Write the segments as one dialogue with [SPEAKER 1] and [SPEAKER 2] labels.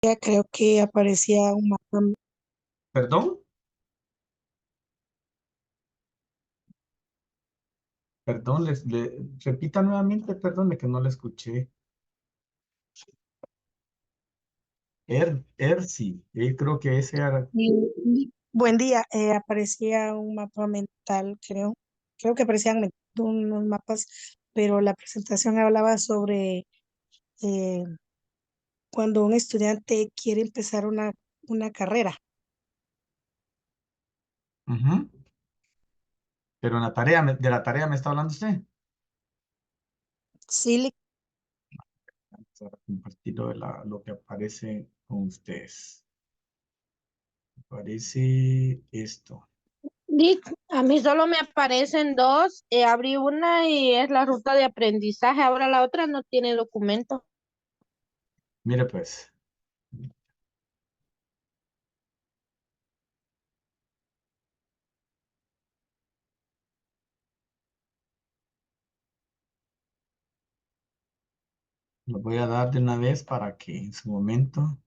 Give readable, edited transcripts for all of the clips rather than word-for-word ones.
[SPEAKER 1] Ya creo que aparecía un mapa.
[SPEAKER 2] ¿Perdón? Perdón, repita nuevamente, perdón, de que no le escuché. Sí, creo que ese era.
[SPEAKER 1] Buen día, aparecía un mapa mental, creo. Creo que aparecían unos mapas, pero la presentación hablaba sobre eh, cuando un estudiante quiere empezar una carrera.
[SPEAKER 2] Ujú. Pero en la tarea, de la tarea me está hablando usted.
[SPEAKER 1] Sí,
[SPEAKER 2] Vamos a compartir lo que aparece con ustedes. Aparece esto.
[SPEAKER 3] Dick, a mí solo me aparecen dos. Abrí una y es la ruta de aprendizaje. Ahora la otra no tiene documento.
[SPEAKER 2] Mire pues, lo voy a dar de una vez para que en su momento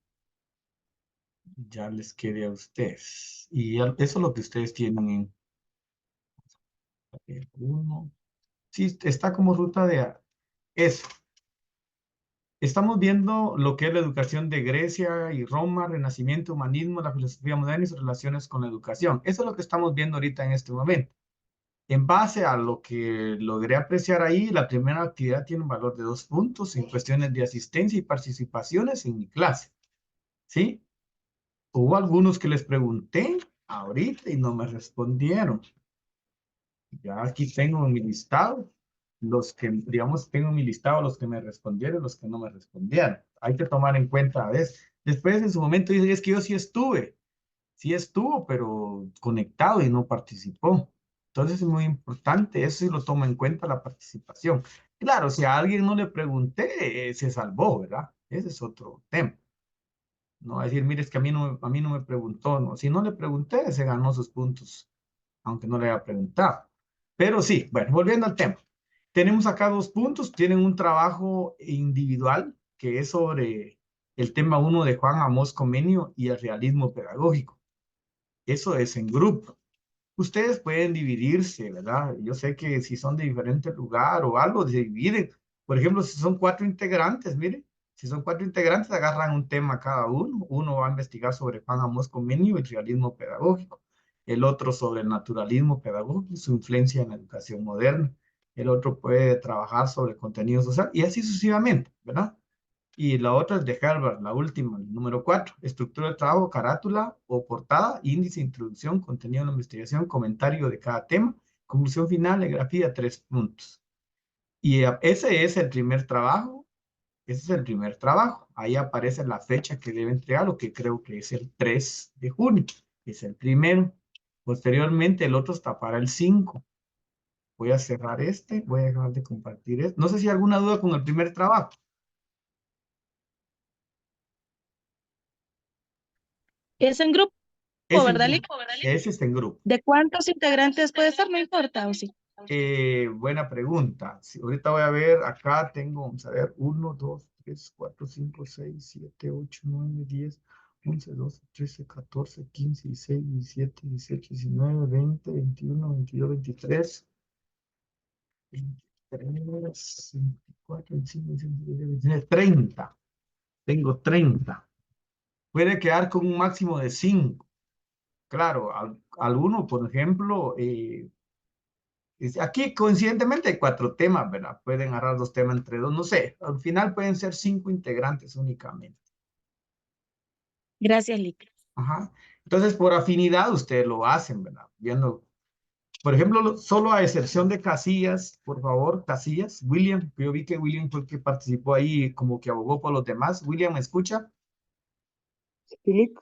[SPEAKER 2] ya les quede a ustedes. Y eso es lo que ustedes tienen en papel uno. Sí, está como ruta de eso. Estamos viendo lo que es la educación de Grecia y Roma, Renacimiento, humanismo, la filosofía moderna y sus relaciones con la educación. Eso es lo que estamos viendo ahorita en este momento. En base a lo que logré apreciar ahí, la primera actividad tiene un valor de 2 puntos en cuestiones de asistencia y participaciones en mi clase. ¿Sí? Hubo algunos que les pregunté ahorita y no me respondieron. Ya aquí tengo en mi listado los que, digamos, tengo en mi listado los que me respondieron, los que no me respondieron. Hay que tomar en cuenta eso. Después, en su momento, dice, es que yo sí estuvo, pero conectado y no participó. Entonces es muy importante, eso sí lo tomo en cuenta la participación. Claro, si a alguien no le pregunté, se salvó, ¿verdad? Ese es otro tema. No va a decir, mire, es que a mí no me preguntó, no. Si no le pregunté, se ganó sus puntos, aunque no le haya preguntado. Pero sí, bueno, volviendo al tema. Tenemos acá 2 puntos, tienen un trabajo individual que es sobre el tema uno de Juan Amós Comenio y el realismo pedagógico. Eso es en grupo. Ustedes pueden dividirse, ¿verdad? Yo sé que si son de diferente lugar o algo, se dividen. Por ejemplo, si son 4 integrantes, miren, si son 4 integrantes, agarran un tema cada uno. Uno va a investigar sobre Juan Amos Comenio y el realismo pedagógico. El otro sobre el naturalismo pedagógico y su influencia en la educación moderna. El otro puede trabajar sobre contenido social y así sucesivamente, ¿verdad? Y la otra es de Harvard, la última, el número 4, estructura de trabajo, carátula o portada, índice, introducción, contenido de la investigación, comentario de cada tema, conclusión final, grafía, 3 puntos. Y ese es el primer trabajo, ese es el primer trabajo. Ahí aparece la fecha que debe entregar, lo que creo que es el 3 de junio, es el primero. Posteriormente el otro está para el 5. Voy a cerrar este, voy a dejar de compartir esto. No sé si hay alguna duda con el primer trabajo.
[SPEAKER 3] Es en grupo,
[SPEAKER 2] Ese,
[SPEAKER 3] ¿verdad, Lick?
[SPEAKER 2] ese está en grupo.
[SPEAKER 3] ¿De cuántos integrantes puede ser? No importa, ¿o sí?
[SPEAKER 2] Buena pregunta. Sí, ahorita voy a ver, acá tengo, vamos a ver, 1, 2, 3, 4, 5, 6, 7, 8, 9, 10, 11, 12, 13, 14, 15, 16, 17, 18, 19, 20, 21, 22, 23, 23, 24, 25, 26, 27, 29, 30. Tengo 30. Puede quedar con un máximo de 5. Claro, alguno, por ejemplo, aquí coincidentemente hay 4 temas, ¿verdad? Pueden agarrar 2 temas entre dos, no sé. Al final pueden ser 5 integrantes únicamente.
[SPEAKER 3] Gracias, Lick.
[SPEAKER 2] Ajá. Entonces, por afinidad, ustedes lo hacen, ¿verdad? Viendo, por ejemplo, solo a excepción de Casillas, por favor, Casillas, William, yo vi que William fue el que participó ahí, como que abogó por los demás. William, ¿me escucha?
[SPEAKER 1] sí,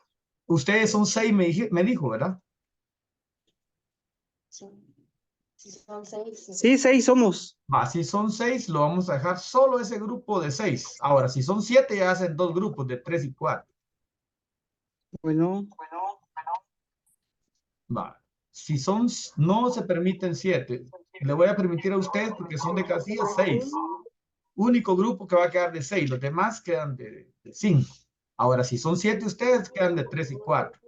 [SPEAKER 2] Ustedes son 6, me dijo, ¿verdad?
[SPEAKER 1] sí, 6 somos.
[SPEAKER 2] Va, si son 6, lo vamos a dejar solo ese grupo de 6. Ahora, si son 7, ya hacen 2 grupos de 3 y 4.
[SPEAKER 1] Bueno,
[SPEAKER 2] Va. Si son, no se permiten 7. Le voy a permitir a ustedes porque son de casillas 6. Único grupo que va a quedar de 6. Los demás quedan de 5. Ahora, si son 7 ustedes, quedan de 3 y 4.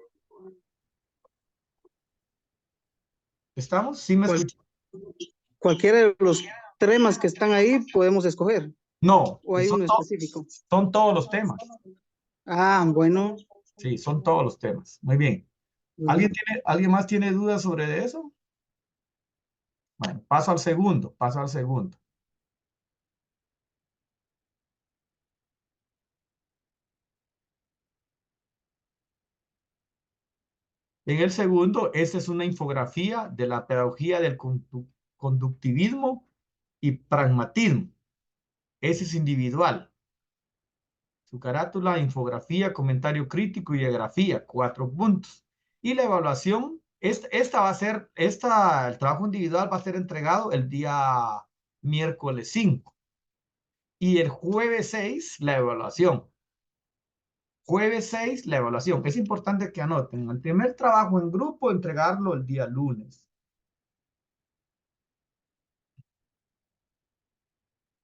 [SPEAKER 2] ¿Estamos? ¿Sí me
[SPEAKER 4] Cual-
[SPEAKER 2] escuchan?
[SPEAKER 4] Cualquiera de los temas que están ahí podemos escoger,
[SPEAKER 2] No,
[SPEAKER 4] o hay uno específico.
[SPEAKER 2] son todos los temas.
[SPEAKER 4] Ah, bueno.
[SPEAKER 2] Sí, son todos los temas. Muy bien. ¿Alguien más tiene dudas sobre eso? Bueno, paso al segundo. En el segundo, esta es una infografía de la pedagogía del conductivismo y pragmatismo. Ese es individual. Su carátula, infografía, comentario crítico y diagrafía, 4 puntos. Y la evaluación, esta va a ser, el trabajo individual va a ser entregado el día miércoles 5 y el jueves 6 la evaluación. Jueves 6 la evaluación. Es importante que anoten, el primer trabajo en grupo, entregarlo el día lunes.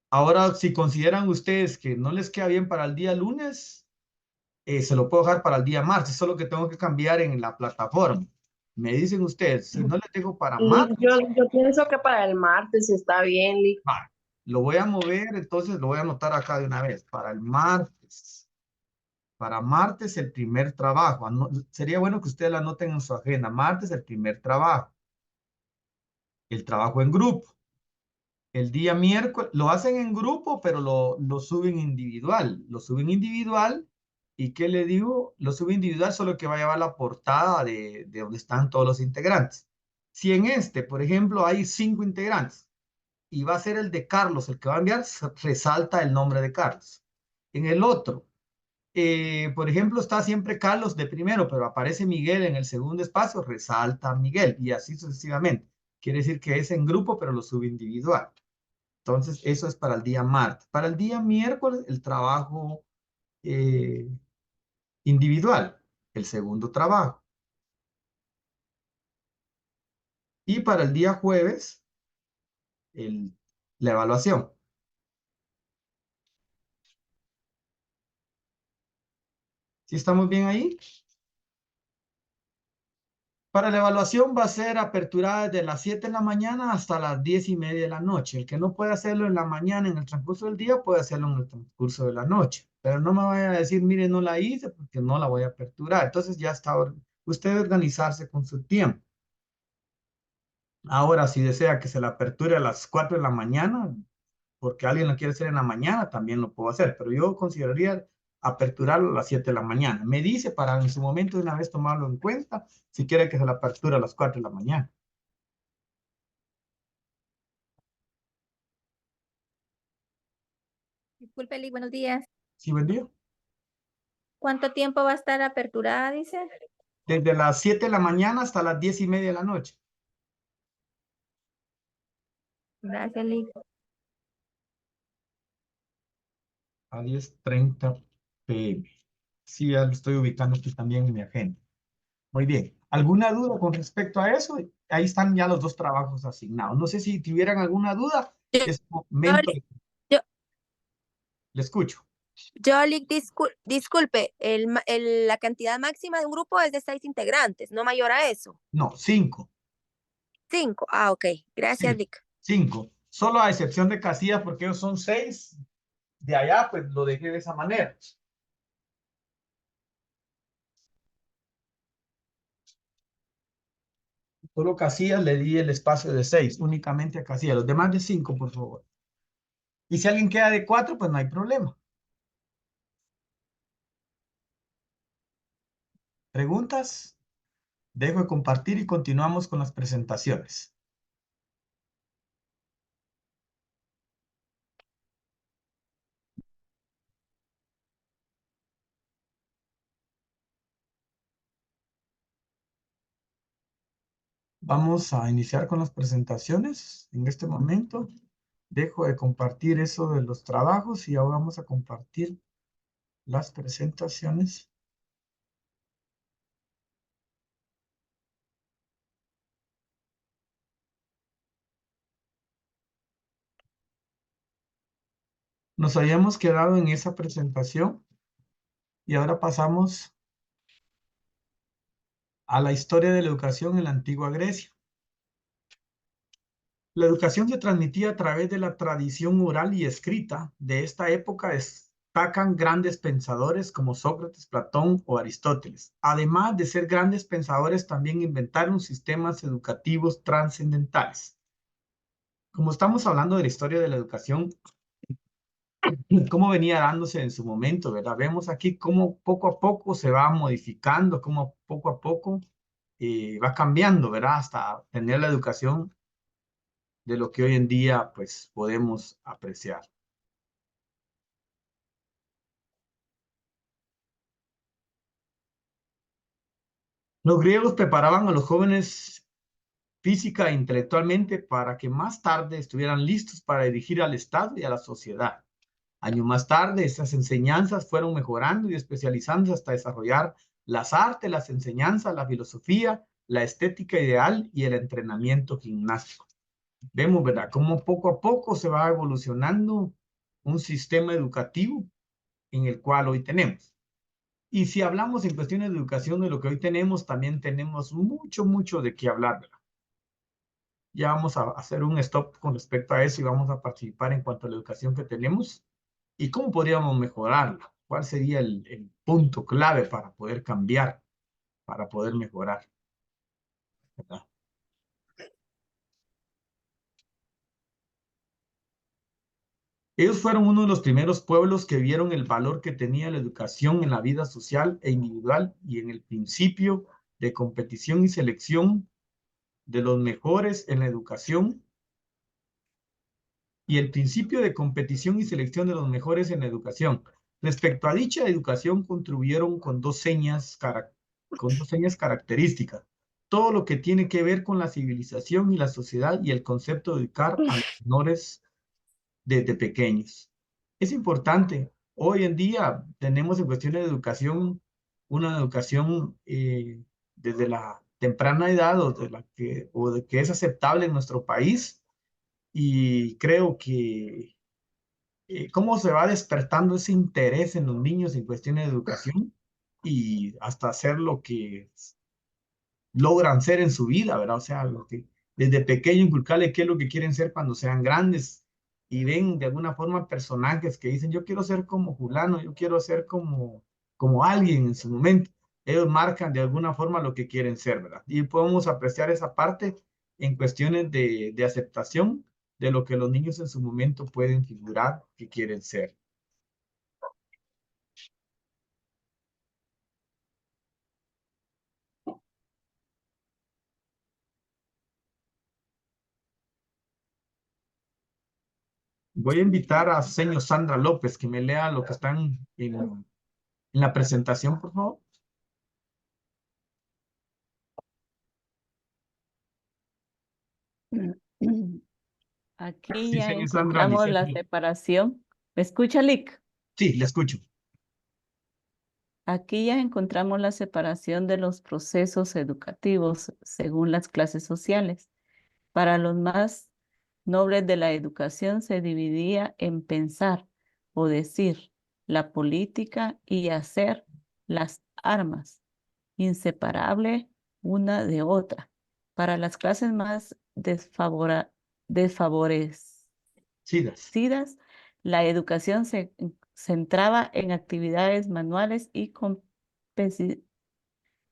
[SPEAKER 2] Ahora, si consideran ustedes que no les queda bien para el día lunes, se lo puedo dejar para el día martes, solo que tengo que cambiar en la plataforma. Me dicen ustedes, si no les dejo para
[SPEAKER 5] Lick,
[SPEAKER 2] martes,
[SPEAKER 5] yo pienso que para el martes está bien, Lick.
[SPEAKER 2] va, lo voy a mover, entonces lo voy a anotar acá de una vez, para el martes. Para martes el primer trabajo. Sería bueno que ustedes lo anoten en su agenda. Martes el primer trabajo. El trabajo en grupo. El día miércoles, lo hacen en grupo, pero lo suben individual. Lo suben individual. ¿Y qué le digo? Lo suben individual, solo que va a llevar la portada de donde están todos los integrantes. Si en este, por ejemplo, hay 5 integrantes y va a ser el de Carlos el que va a enviar, resalta el nombre de Carlos. En el otro, por ejemplo, está siempre Carlos de primero, pero aparece Miguel en el segundo espacio, resalta Miguel y así sucesivamente. Quiere decir que es en grupo, pero lo sube individual. Entonces, eso es para el día martes. Para el día miércoles, el trabajo eh, individual, el segundo trabajo. Y para el día jueves, la evaluación. ¿Sí estamos bien ahí? Para la evaluación va a ser aperturada desde las 7 de la mañana hasta las 10:30 de la noche. El que no puede hacerlo en la mañana, en el transcurso del día, puede hacerlo en el transcurso de la noche. Pero no me vaya a decir, mire, no la hice porque no la voy a aperturar. Entonces ya está usted organizarse con su tiempo. Ahora, si desea que se la aperture a las 4 de la mañana, porque alguien lo quiere hacer en la mañana, también lo puedo hacer. Pero yo consideraría aperturarlo a las 7 de la mañana. Me dice para en su momento de una vez tomarlo en cuenta si quiere que se la aperture a las 4 de la mañana.
[SPEAKER 6] Disculpe, Lick, buenos días.
[SPEAKER 2] Sí, buen día.
[SPEAKER 6] ¿Cuánto tiempo va a estar aperturada, dice?
[SPEAKER 2] Desde las 7 de la mañana hasta las 10:30 de la noche.
[SPEAKER 6] Gracias, Lick.
[SPEAKER 2] A 10:30 p.m. Sí, ya lo estoy ubicando aquí también en mi agenda. Muy bien. ¿Alguna duda con respecto a eso? Ahí están ya los 2 trabajos asignados. No sé si tuvieran alguna duda.
[SPEAKER 6] Yo,
[SPEAKER 2] Es momento.
[SPEAKER 6] Lick, yo,
[SPEAKER 2] Le escucho.
[SPEAKER 6] Lick, disculpe, la cantidad máxima de un grupo es de 6 integrantes, no mayor a eso.
[SPEAKER 2] No, 5.
[SPEAKER 6] 5. Ah, ok. Gracias,
[SPEAKER 2] Sí,
[SPEAKER 6] Lick.
[SPEAKER 2] 5. Solo a excepción de Casillas, porque ellos son 6. De allá, pues lo dejé de esa manera. Solo Casillas le di el espacio de 6, únicamente a Casillas. Los demás de 5, por favor. Y si alguien queda de 4, pues no hay problema. ¿Preguntas? Dejo de compartir y continuamos con las presentaciones. Vamos a iniciar con las presentaciones. En este momento dejo de compartir eso de los trabajos y ahora vamos a compartir las presentaciones. Nos habíamos quedado en esa presentación Y ahora pasamos a la historia de la educación en la antigua Grecia. La educación se transmitía a través de la tradición oral y escrita. De esta época destacan grandes pensadores como Sócrates, Platón o Aristóteles. Además de ser grandes pensadores, también inventaron sistemas educativos trascendentales. Como estamos hablando de la historia de la educación, cómo venía dándose en su momento, ¿verdad? Vemos aquí cómo poco a poco se va modificando, cómo poco a poco va cambiando, ¿verdad? Hasta tener la educación de lo que hoy en día pues podemos apreciar. Los griegos preparaban a los jóvenes física e intelectualmente para que más tarde estuvieran listos para dirigir al Estado y a la sociedad. Años más tarde, esas enseñanzas fueron mejorando y especializándose hasta desarrollar las artes, las enseñanzas, la filosofía, la estética ideal y el entrenamiento gimnástico. Vemos, ¿verdad?, cómo poco a poco se va evolucionando un sistema educativo en el cual hoy tenemos. Y si hablamos en cuestiones de educación de lo que hoy tenemos, también tenemos mucho de qué hablar, ¿verdad? Ya vamos a hacer un stop con respecto a eso y vamos a participar en cuanto a la educación que tenemos y cómo podríamos mejorarla. ¿Cuál sería el punto clave para poder cambiar, para poder mejorar, ¿verdad? Ellos fueron uno de los primeros pueblos que vieron el valor que tenía la educación en la vida social e individual y en el principio de competición y selección de los mejores en la educación y el principio de competición y selección de los mejores en la educación. Respecto a dicha educación, contribuyeron con dos señas características. Todo lo que tiene que ver con la civilización y la sociedad y el concepto de educar a los menores desde pequeños. Es importante. Hoy en día tenemos en cuestiones de educación una educación desde la temprana edad o de que es aceptable en nuestro país y creo que cómo se va despertando ese interés en los niños en cuestiones de educación y hasta hacer lo que logran ser en su vida, ¿verdad? O sea, lo que desde pequeño inculcarle qué es lo que quieren ser cuando sean grandes y ven de alguna forma personajes que dicen, yo quiero ser como fulano, yo quiero ser como alguien en su momento. Ellos marcan de alguna forma lo que quieren ser, ¿verdad? Y podemos apreciar esa parte en cuestiones de aceptación de lo que los niños en su momento pueden figurar que quieren ser. Voy a invitar a señor Sandra López que me lea lo que están en la presentación, por favor.
[SPEAKER 7] Aquí
[SPEAKER 2] Sí,
[SPEAKER 7] ya
[SPEAKER 2] señor Sandra,
[SPEAKER 7] encontramos la separación. ¿Me escucha, Lick?
[SPEAKER 2] Sí, le escucho.
[SPEAKER 7] Aquí ya encontramos la separación de los procesos educativos según las clases sociales. Para los más nobles de la educación se dividía en pensar o decir, la política y hacer, las armas, inseparable una de otra. Para las clases más desfavorecidas, la educación se centraba en actividades manuales y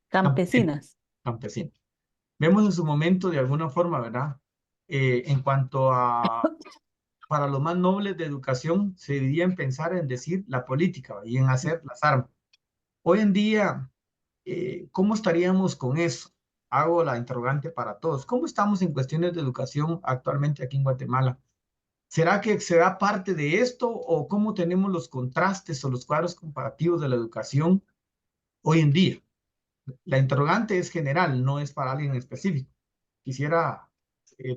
[SPEAKER 7] campesinas.
[SPEAKER 2] Campesino. Vemos en su momento de alguna forma, ¿verdad? En cuanto a, para los más nobles de educación, se dividía en pensar en decir la política y en hacer las armas. Hoy en día, ¿cómo estaríamos con eso? Hago la interrogante para todos. ¿Cómo estamos en cuestiones de educación actualmente aquí en Guatemala? ¿Será que se da parte de esto o cómo tenemos los contrastes o los cuadros comparativos de la educación hoy en día? La interrogante es general, no es para alguien específico. Quisiera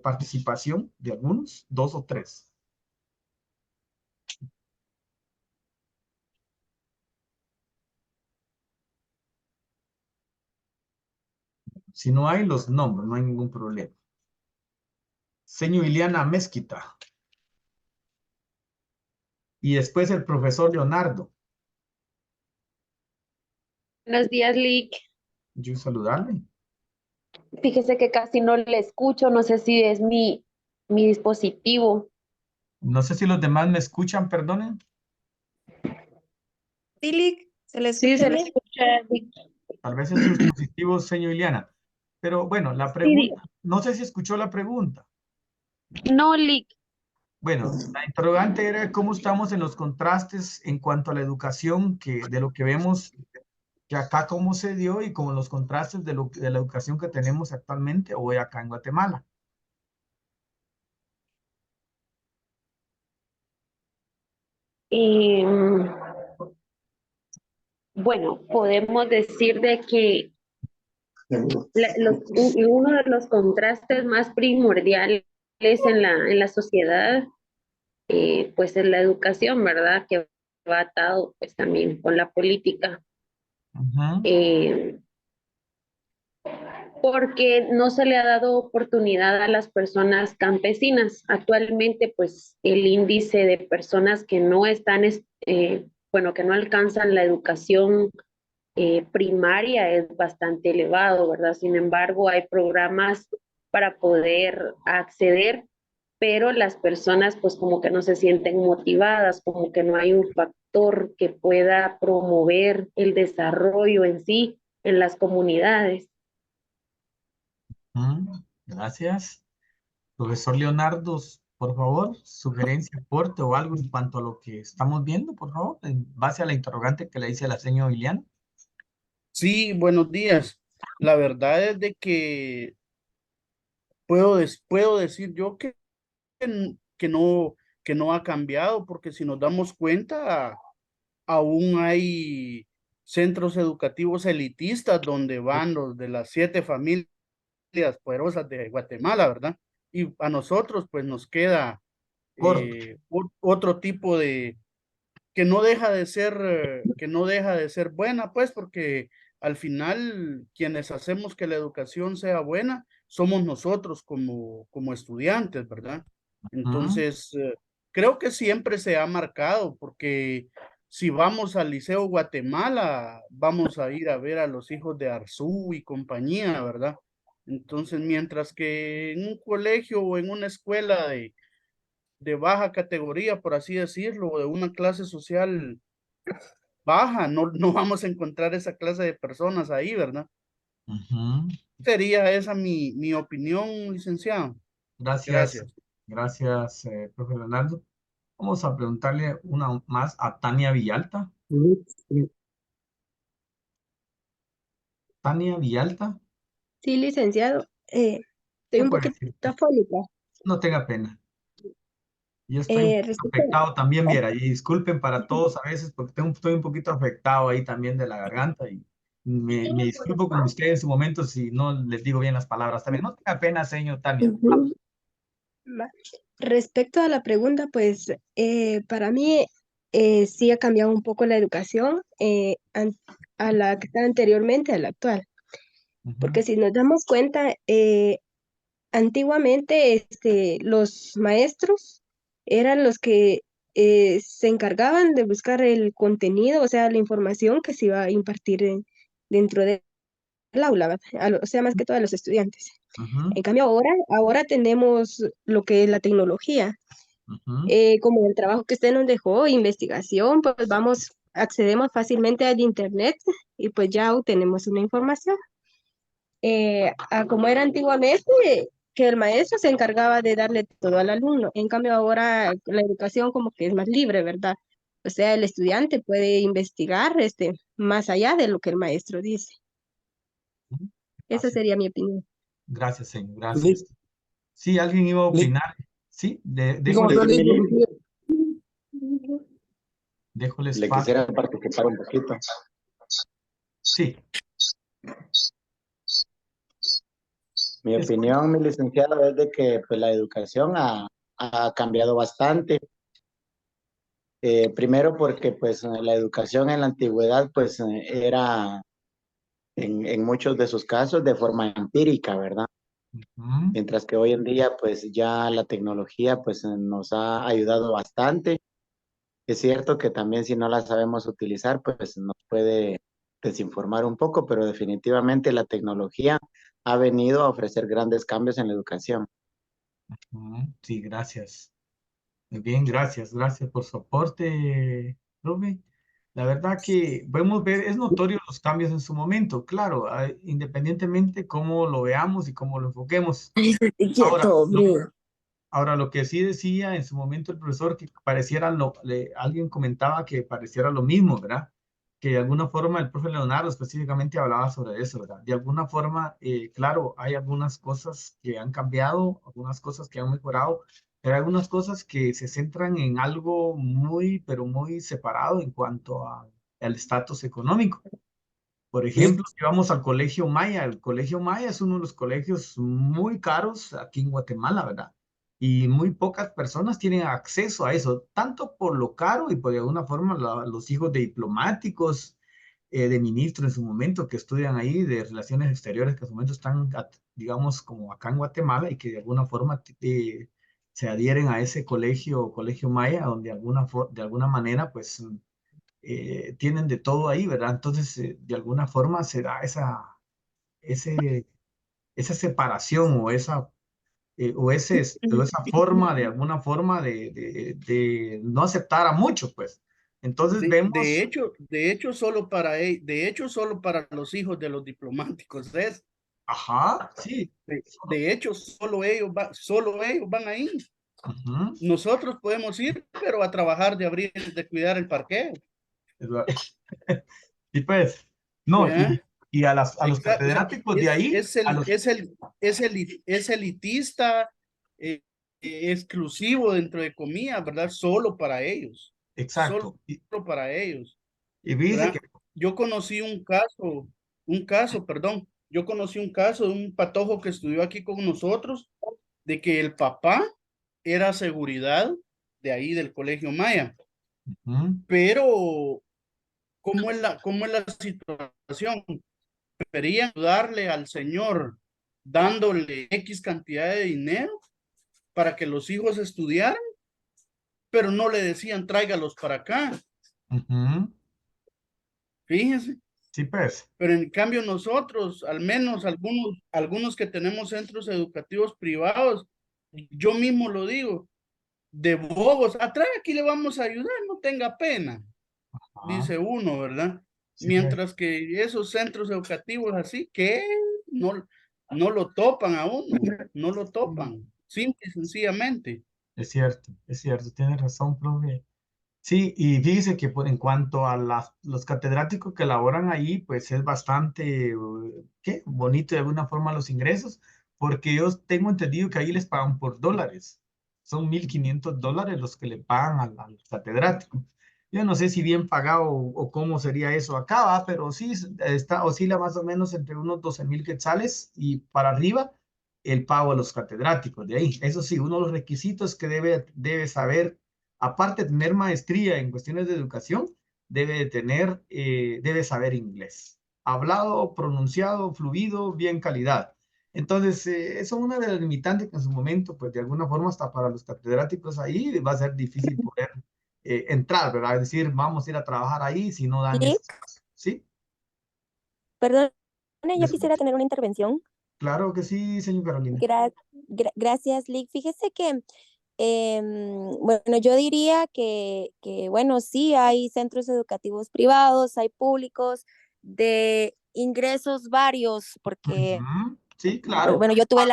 [SPEAKER 2] participación de algunos, 2 o 3. Si no hay, los nombres, no hay ningún problema. Señor Iliana Mezquita. Y después el profesor Leonardo.
[SPEAKER 8] Buenos días, Lick.
[SPEAKER 2] Yo saludarle.
[SPEAKER 8] Fíjese que casi no le escucho, no sé si es mi dispositivo.
[SPEAKER 2] No sé si los demás me escuchan, perdonen.
[SPEAKER 6] Sí, Lick, ¿se le
[SPEAKER 3] Sí,
[SPEAKER 6] escucha
[SPEAKER 3] se le
[SPEAKER 6] bien?
[SPEAKER 3] escucha, Lick.
[SPEAKER 2] Tal vez en sus dispositivos, señor Iliana. Pero bueno, la
[SPEAKER 8] Sí,
[SPEAKER 2] pregunta, no sé si escuchó la pregunta.
[SPEAKER 8] no, Lick.
[SPEAKER 2] Bueno, la interrogante era cómo estamos en los contrastes en cuanto a la educación, de lo que vemos que acá cómo se dio y como los contrastes de la educación que tenemos actualmente hoy acá en Guatemala.
[SPEAKER 8] Em, bueno, podemos decir de que uno de los contrastes más primordiales en la sociedad, pues es la educación, ¿verdad? Que va atado pues también con la política.
[SPEAKER 2] Ujú.
[SPEAKER 8] Porque no se le ha dado oportunidad a las personas campesinas. Actualmente, pues el índice de personas que no están, bueno, que no alcanzan la educación primaria es bastante elevado, ¿verdad? Sin embargo, hay programas para poder acceder, pero las personas pues como que no se sienten motivadas, como que no hay un factor que pueda promover el desarrollo en sí en las comunidades.
[SPEAKER 2] Gracias. Profesor Leonardo, por favor, sugerencia, aporte o algo en cuanto a lo que estamos viendo, por favor, en base a la interrogante que le hice a la señora Iliana.
[SPEAKER 9] Sí, buenos días. La verdad es de que puedo decir yo que no ha cambiado, porque si nos damos cuenta, aún hay centros educativos elitistas donde van los de las 7 familias poderosas de Guatemala, ¿verdad? Y a nosotros pues nos queda
[SPEAKER 2] Corto.
[SPEAKER 9] otro tipo de, que no deja de ser, que no deja de ser buena, pues, porque al final quienes hacemos que la educación sea buena somos nosotros como estudiantes, ¿verdad?
[SPEAKER 2] Ujú.
[SPEAKER 9] Entonces, creo que siempre se ha marcado, porque si vamos al Liceo Guatemala, vamos a ir a ver a los hijos de Arzú y compañía, ¿verdad? Entonces, mientras que en un colegio o en una escuela de baja categoría, por así decirlo, o de una clase social baja, no vamos a encontrar esa clase de personas ahí, ¿verdad?
[SPEAKER 2] Ujú.
[SPEAKER 9] Sería esa mi opinión, licenciado.
[SPEAKER 2] Gracias,
[SPEAKER 9] Gracias.
[SPEAKER 2] gracias, profe Leonardo. Vamos a preguntarle una más a Tania Villalta. Tania Villalta,
[SPEAKER 6] Sí, licenciado. Estoy
[SPEAKER 2] ¿qué
[SPEAKER 6] un
[SPEAKER 2] puede
[SPEAKER 6] poquito
[SPEAKER 2] decir?
[SPEAKER 6] afónica.
[SPEAKER 2] No tenga pena. Yo estoy un poquito
[SPEAKER 6] Respecto,
[SPEAKER 2] afectado también, viera, y disculpen para todos a veces porque estoy un poquito afectado ahí también de la garganta y me disculpo con usted en su momento si no les digo bien las palabras también. No tenga pena, señor Tania.
[SPEAKER 6] Ujú. Va. Respecto a la pregunta, pues para mí sí ha cambiado un poco la educación a la que estaba anteriormente, a la actual.
[SPEAKER 2] Ujú.
[SPEAKER 6] Porque si nos damos cuenta, antiguamente los maestros eran los que se encargaban de buscar el contenido, o sea, la información que se iba a impartir dentro del aula, ¿verdad? O sea, más que todo a los estudiantes.
[SPEAKER 2] Ujú.
[SPEAKER 6] En cambio, ahora tenemos lo que es la tecnología.
[SPEAKER 2] Ujú.
[SPEAKER 6] Como el trabajo que usted nos dejó, investigación, pues accedemos fácilmente al internet y pues ya obtenemos una información. A como era antiguamente, que el maestro se encargaba de darle todo al alumno. En cambio, ahora la educación como que es más libre, ¿verdad? O sea, el estudiante puede investigar más allá de lo que el maestro dice. Esa
[SPEAKER 2] Gracias,
[SPEAKER 6] sería mi opinión.
[SPEAKER 2] gracias, señor,
[SPEAKER 4] Lick,
[SPEAKER 2] gracias. Sí, alguien iba a
[SPEAKER 4] Lick,
[SPEAKER 2] opinar. Sí,
[SPEAKER 4] ¿cómo está, Lick? Buenos días.
[SPEAKER 2] dejo el
[SPEAKER 10] Le
[SPEAKER 2] espacio.
[SPEAKER 10] quisiera participar un poquito.
[SPEAKER 2] Sí,
[SPEAKER 10] Mi
[SPEAKER 2] escucho.
[SPEAKER 10] opinión, mi licenciado, es de que pues, la educación ha cambiado bastante. Primero porque pues la educación en la antigüedad pues era en muchos de sus casos de forma empírica, ¿verdad?
[SPEAKER 2] Ujú.
[SPEAKER 10] Mientras que hoy en día pues ya la tecnología pues nos ha ayudado bastante. Es cierto que también si no la sabemos utilizar pues nos puede desinformar un poco, pero definitivamente la tecnología ha venido a ofrecer grandes cambios en la educación.
[SPEAKER 2] Sí, gracias. Muy bien, gracias. Gracias por su aporte, profe. La verdad que podemos ver, es notorio los cambios en su momento, claro, independientemente cómo lo veamos y cómo lo enfoquemos. Ahora, ahora, lo que sí decía en su momento el profesor, que pareciera alguien comentaba que pareciera lo mismo, ¿verdad? Que de alguna forma el profe Leonardo específicamente hablaba sobre eso, ¿verdad? De alguna forma, claro, hay algunas cosas que han cambiado, algunas cosas que han mejorado, pero hay algunas cosas que se centran en algo muy, pero muy separado en cuanto al estatus económico. Por ejemplo, si vamos al Colegio Maya, el Colegio Maya es uno de los colegios muy caros aquí en Guatemala, ¿verdad? Y muy pocas personas tienen acceso a eso, tanto por lo caro y por de alguna forma los hijos de diplomáticos, de ministros en su momento que estudian ahí, de relaciones exteriores que en su momento están, digamos, como acá en Guatemala y que de alguna forma se adhieren a ese Colegio Maya, donde de alguna manera, pues tienen de todo ahí, ¿verdad? Entonces, de alguna forma se da ese, esa separación o esa forma, de alguna forma, de no aceptar a mucho, pues. Entonces vemos,
[SPEAKER 9] De hecho, solo para los hijos de los diplomáticos es.
[SPEAKER 2] ajá, sí.
[SPEAKER 9] De hecho, solo ellos van ahí.
[SPEAKER 2] Ujú.
[SPEAKER 9] Nosotros podemos ir, pero a trabajar de cuidar el parqueo.
[SPEAKER 2] Y pues, no,
[SPEAKER 9] ¿Ya?
[SPEAKER 2] y a los
[SPEAKER 9] O sea,
[SPEAKER 2] catedráticos de ahí,
[SPEAKER 9] es elitista, exclusivo dentro de comillas, ¿verdad? Solo para ellos. Solo
[SPEAKER 2] exacto.
[SPEAKER 9] para ellos,
[SPEAKER 2] Y dice que,
[SPEAKER 9] ¿verdad? Yo conocí yo conocí un caso de un patojo que estudió aquí con nosotros, de que el papá era seguridad de ahí del Colegio Maya, pero ¿cómo es la situación? Preferían ayudarle al señor dándole X cantidad de dinero para que los hijos estudiaran, pero no le decían tráigalos para acá. Fíjense.
[SPEAKER 2] sí, pues,
[SPEAKER 9] Pero en cambio nosotros, al menos algunos que tenemos centros educativos privados, yo mismo lo digo, de bobos, atrás aquí le vamos a ayudar, no tenga pena, dice uno, ¿verdad?
[SPEAKER 2] sí, pues,
[SPEAKER 9] Mientras que esos centros educativos así, que no lo topan a uno, no lo topan, simple y sencillamente.
[SPEAKER 2] es cierto, tiene razón, profe. Sí, y fíjese que en cuanto a los catedráticos que laboran ahí, pues es bastante, ¿qué? Bonito de alguna forma los ingresos, porque yo tengo entendido que ahí les pagan por dólares. Son $1,500 los que le pagan al catedrático. Yo no sé si bien pagado o cómo sería eso acá, ¿va? Pero sí oscila más o menos entre unos 12,000 quetzales y para arriba el pago a los catedráticos de ahí. Eso sí, uno de los requisitos que debe saber, aparte de tener maestría en cuestiones de educación, debe saber inglés. Hablado, pronunciado, fluido, bien calidad. Entonces, eso es una de las limitantes que en su momento, pues de alguna forma, hasta para los catedráticos ahí va a ser difícil poder entrar, ¿verdad? Es decir, vamos a ir a trabajar ahí si no dan
[SPEAKER 11] Lick,
[SPEAKER 2] eso. ¿Sí?
[SPEAKER 11] perdón,
[SPEAKER 2] ¿Me
[SPEAKER 11] yo quisiera
[SPEAKER 2] escucha?
[SPEAKER 11] tener una intervención.
[SPEAKER 2] Claro que sí, señor Carolina.
[SPEAKER 11] Gracias, Lick. Fíjese que, bueno, yo diría bueno, sí, hay centros educativos privados, hay públicos de ingresos varios, porque,
[SPEAKER 2] Ujú. Sí, claro.
[SPEAKER 11] bueno, yo tuve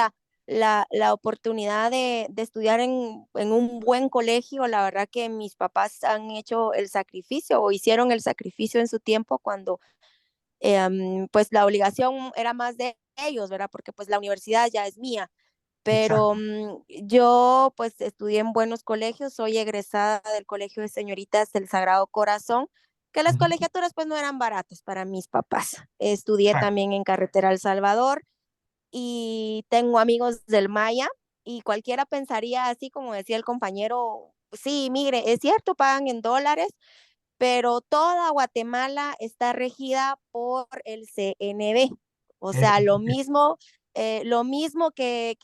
[SPEAKER 11] la oportunidad de estudiar en un buen colegio. La verdad que mis papás han hecho el sacrificio o hicieron el sacrificio en su tiempo cuando pues la obligación era más de ellos, ¿verdad? Porque pues la universidad ya es mía, pero
[SPEAKER 2] Exacto.
[SPEAKER 11] yo pues estudié en buenos colegios, soy egresada del Colegio de Señoritas del Sagrado Corazón, que las
[SPEAKER 2] Ujú.
[SPEAKER 11] colegiaturas pues no eran baratas para mis papás. Estudié
[SPEAKER 2] Exacto.
[SPEAKER 11] también en Carretera El Salvador y tengo amigos del Maya y cualquiera pensaría así como decía el compañero, sí, mire, es cierto, pagan en dólares, pero toda Guatemala está regida por el CNB. O
[SPEAKER 2] Es-
[SPEAKER 11] sea, lo mismo que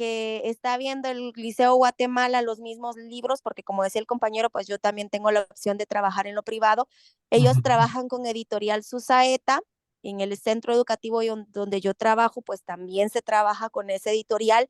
[SPEAKER 11] está viendo el Liceo Guatemala, los mismos libros, porque como decía el compañero, pues yo también tengo la opción de trabajar en lo privado. Ellos
[SPEAKER 2] Ujú.
[SPEAKER 11] trabajan con Editorial Susaeta en el centro educativo donde yo trabajo, pues también se trabaja con ese editorial.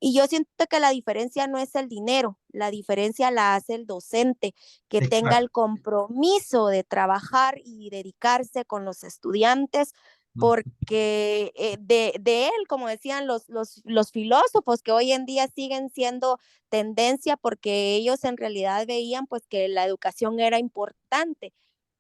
[SPEAKER 11] Y yo siento que la diferencia no es el dinero, la diferencia la hace el docente, que tenga
[SPEAKER 2] Exacto.
[SPEAKER 11] el compromiso de trabajar y dedicarse con los estudiantes, porque de él, como decían los filósofos, que hoy en día siguen siendo tendencia, porque ellos en realidad veían pues que la educación era importante.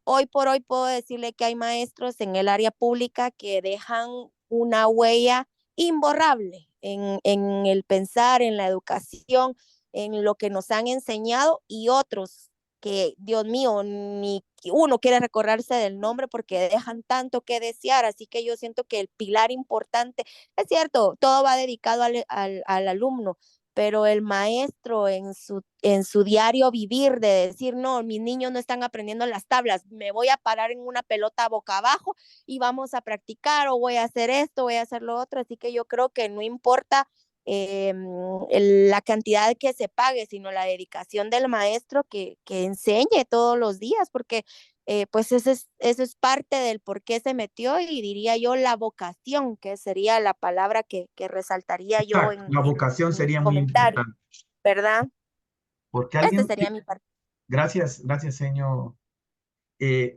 [SPEAKER 11] Hoy por hoy puedo decirle que hay maestros en el área pública que dejan una huella imborrable en el pensar, en la educación, en lo que nos han enseñado, y otros que, Dios mío, ni uno quiere recordarse del nombre porque dejan tanto que desear. Así que yo siento que el pilar importante, es cierto, todo va dedicado al alumno, pero el maestro en su diario vivir de decir, no, mis niños no están aprendiendo las tablas, me voy a parar en una pelota boca abajo y vamos a practicar, o voy a hacer esto, voy a hacer lo otro. Así que yo creo que no importa la cantidad que se pague, sino la dedicación del maestro que enseñe todos los días, porque pues eso es parte del por qué se metió, y diría yo la vocación, que sería la palabra que resaltaría yo
[SPEAKER 2] Exacto. La vocación
[SPEAKER 11] en mi
[SPEAKER 2] sería muy
[SPEAKER 11] comentario,
[SPEAKER 2] importante.
[SPEAKER 11] ¿verdad?
[SPEAKER 2] Porque
[SPEAKER 11] Ese
[SPEAKER 2] alguien,
[SPEAKER 11] sería mi parte.
[SPEAKER 2] gracias, gracias, señor.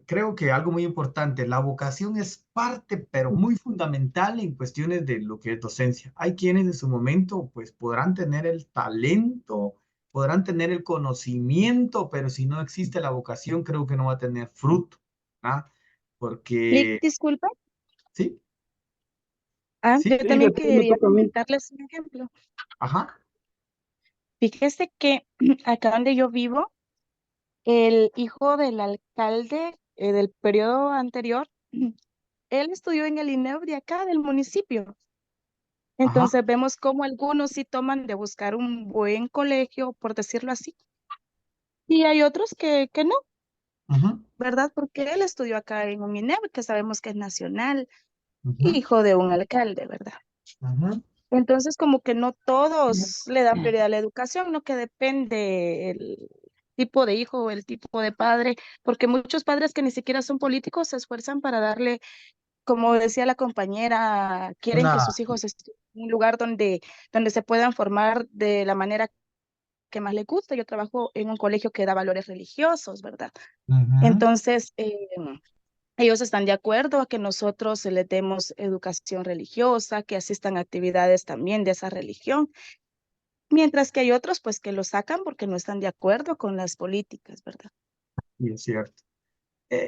[SPEAKER 2] Creo que algo muy importante, la vocación es parte, pero muy fundamental en cuestiones de lo que es docencia. Hay quienes en su momento, pues, podrán tener el talento, podrán tener el conocimiento, pero si no existe la vocación, creo que no va a tener fruto, ¿ah? Porque,
[SPEAKER 12] Disculpa.
[SPEAKER 2] sí,
[SPEAKER 12] Yo
[SPEAKER 2] sí,
[SPEAKER 4] Sí,
[SPEAKER 12] también
[SPEAKER 4] me
[SPEAKER 12] quería
[SPEAKER 4] toca a mí.
[SPEAKER 12] comentarles un ejemplo.
[SPEAKER 2] ajá,
[SPEAKER 12] Fíjese que acá donde yo vivo, el hijo del alcalde del periodo anterior, él estudió en el INEF de acá, del municipio.
[SPEAKER 2] ajá,
[SPEAKER 12] Entonces vemos cómo algunos sí toman de buscar un buen colegio, por decirlo así, y hay otros que no,
[SPEAKER 2] ujú,
[SPEAKER 12] ¿verdad? Porque él estudió acá en un INEF, que sabemos que es nacional,
[SPEAKER 2] ujú,
[SPEAKER 12] hijo de un alcalde, ¿verdad?
[SPEAKER 2] ujú.
[SPEAKER 12] Entonces, como que no todos le dan prioridad a la educación, no, que depende el tipo de hijo o el tipo de padre, porque muchos padres que ni siquiera son políticos se esfuerzan para darle, como decía la compañera, quieren que
[SPEAKER 2] Una,
[SPEAKER 12] sus hijos estén en un lugar donde se puedan formar de la manera que más les gusta. Yo trabajo en un colegio que da valores religiosos, ¿verdad?
[SPEAKER 2] ujú.
[SPEAKER 12] Entonces, ellos están de acuerdo a que nosotros les demos educación religiosa, que asistan a actividades también de esa religión, mientras que hay otros pues que lo sacan porque no están de acuerdo con las políticas, ¿verdad?
[SPEAKER 2] Y es cierto.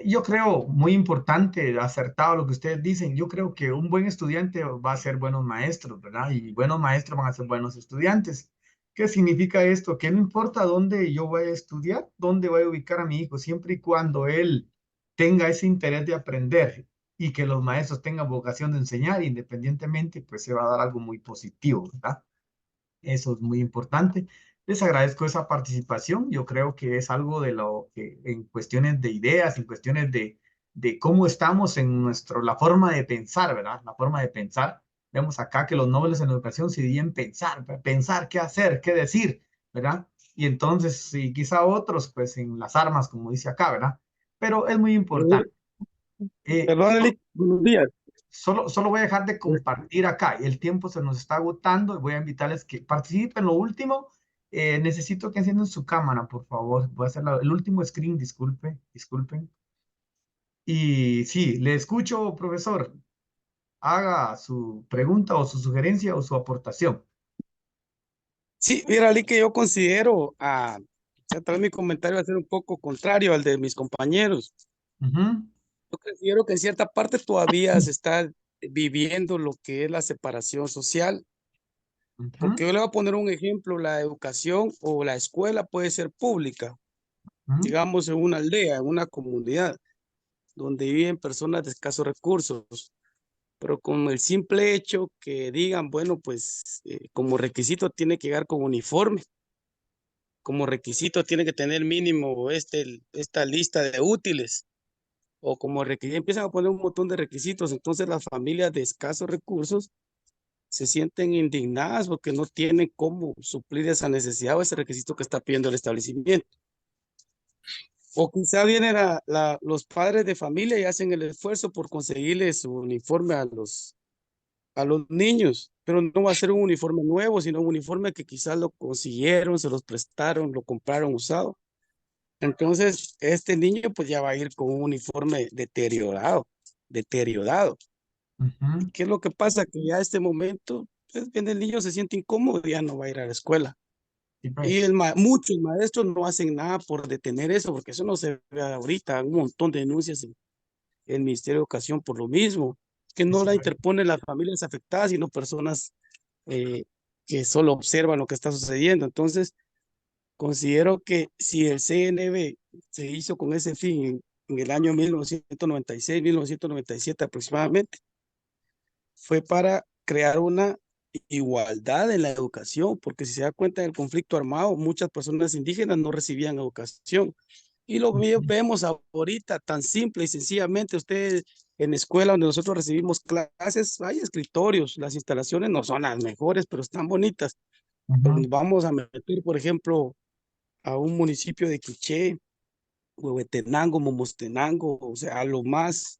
[SPEAKER 2] Yo creo muy importante, acertado lo que ustedes dicen. Yo creo que un buen estudiante va a ser buenos maestros, ¿verdad? Y buenos maestros van a ser buenos estudiantes. ¿Qué significa esto? Que no importa dónde yo vaya a estudiar, dónde voy a ubicar a mi hijo, siempre y cuando él tenga ese interés de aprender y que los maestros tengan vocación de enseñar, independientemente, pues se va a dar algo muy positivo, ¿verdad? Eso es muy importante. Les agradezco esa participación. Yo creo que es algo de lo que en cuestiones de ideas, en cuestiones de cómo estamos en la forma de pensar, ¿verdad? La forma de pensar. Vemos acá que los nobles en la educación se dividen en pensar, pensar qué hacer, qué decir, ¿verdad? Y entonces, sí, quizá otros, pues en las armas, como dice acá, ¿verdad? Pero es muy importante.
[SPEAKER 4] Perdón, Eli, buenos días.
[SPEAKER 2] Solo voy a dejar de compartir acá. El tiempo se nos está agotando. Voy a invitarles que participen. Lo último, necesito que enciendan su cámara, por favor. Voy a hacer el último screen, disculpen. Y sí, le escucho, profesor. Haga su pregunta o su sugerencia o su aportación.
[SPEAKER 4] Sí, mira, Ali, que yo considero, tal vez mi comentario va a ser un poco contrario al de mis compañeros.
[SPEAKER 2] Ujú,
[SPEAKER 4] Yo considero que en cierta parte todavía se está viviendo lo que es la separación social,
[SPEAKER 2] ujú,
[SPEAKER 4] porque yo le voy a poner un ejemplo: la educación o la escuela puede ser pública,
[SPEAKER 2] ujú,
[SPEAKER 4] digamos en una aldea, en una comunidad, donde viven personas de escasos recursos, pero con el simple hecho que digan, bueno, pues como requisito tiene que llegar con uniforme, como requisito tiene que tener mínimo esta lista de útiles, o como requisito, empiezan a poner un montón de requisitos. Entonces las familias de escasos recursos se sienten indignadas porque no tienen cómo suplir esa necesidad o ese requisito que está pidiendo el establecimiento. O quizá vienen los padres de familia y hacen el esfuerzo por conseguirle su uniforme a los niños, pero no va a ser un uniforme nuevo, sino un uniforme que quizás lo consiguieron, se los prestaron, lo compraron usado. Entonces, este niño pues ya va a ir con un uniforme deteriorado.
[SPEAKER 2] Ujú.
[SPEAKER 4] ¿Qué es lo que pasa? Que ya a este momento, pues bien, el niño se siente incómodo y ya no va a ir a la escuela.
[SPEAKER 2] Sí,
[SPEAKER 4] Y
[SPEAKER 2] pues.
[SPEAKER 4] muchos maestros no hacen nada por detener eso, porque eso no se ve ahorita, un montón de denuncias en el Ministerio de Educación por lo mismo, que no
[SPEAKER 2] Sí,
[SPEAKER 4] la
[SPEAKER 2] pues.
[SPEAKER 4] interponen las familias afectadas, sino personas que solo observan lo que está sucediendo. Entonces, considero que si el CNB se hizo con ese fin en el año 1996, 1997 aproximadamente, fue para crear una igualdad en la educación, porque si se da cuenta del conflicto armado, muchas personas indígenas no recibían educación. Y lo vemos ahorita tan simple y sencillamente, ustedes en la escuela donde nosotros recibimos clases, hay escritorios, las instalaciones no son las mejores, pero están bonitas. Pero nos vamos a meter, por ejemplo, a un municipio de Quiché, Huehuetenango, Momostenango, o sea, a lo más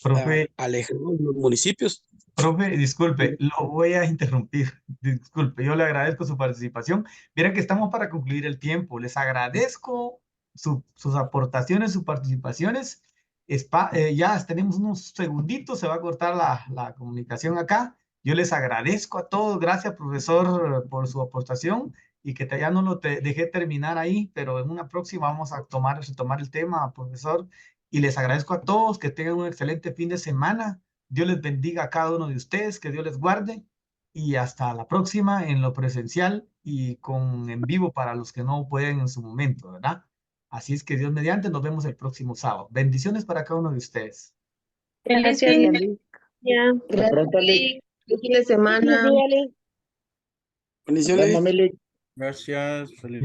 [SPEAKER 2] Profe,
[SPEAKER 4] alejado de los municipios.
[SPEAKER 2] profe, disculpe, lo voy a interrumpir. Disculpe, yo le agradezco su participación. Miren que estamos para concluir el tiempo. Les agradezco sus aportaciones, sus participaciones. Ya tenemos unos segunditos, se va a cortar la comunicación acá. Yo les agradezco a todos. Gracias, profesor, por su aportación y que ya no lo dejé terminar ahí, pero en una próxima vamos a retomar el tema, profesor. Y les agradezco a todos que tengan un excelente fin de semana. Dios les bendiga a cada uno de ustedes, que Dios les guarde y hasta la próxima en lo presencial y con en vivo para los que no pueden en su momento, ¿verdad? Así es que Dios mediante, nos vemos el próximo sábado. Bendiciones para cada uno de ustedes.
[SPEAKER 5] Feliz
[SPEAKER 8] Gracias,
[SPEAKER 5] fin de
[SPEAKER 8] Lick.
[SPEAKER 5] semana.
[SPEAKER 10] Hasta pronto, Lick.
[SPEAKER 5] Feliz fin de semana.
[SPEAKER 4] Bendiciones.
[SPEAKER 10] Nos vemos, Lick.
[SPEAKER 9] Gracias. Feliz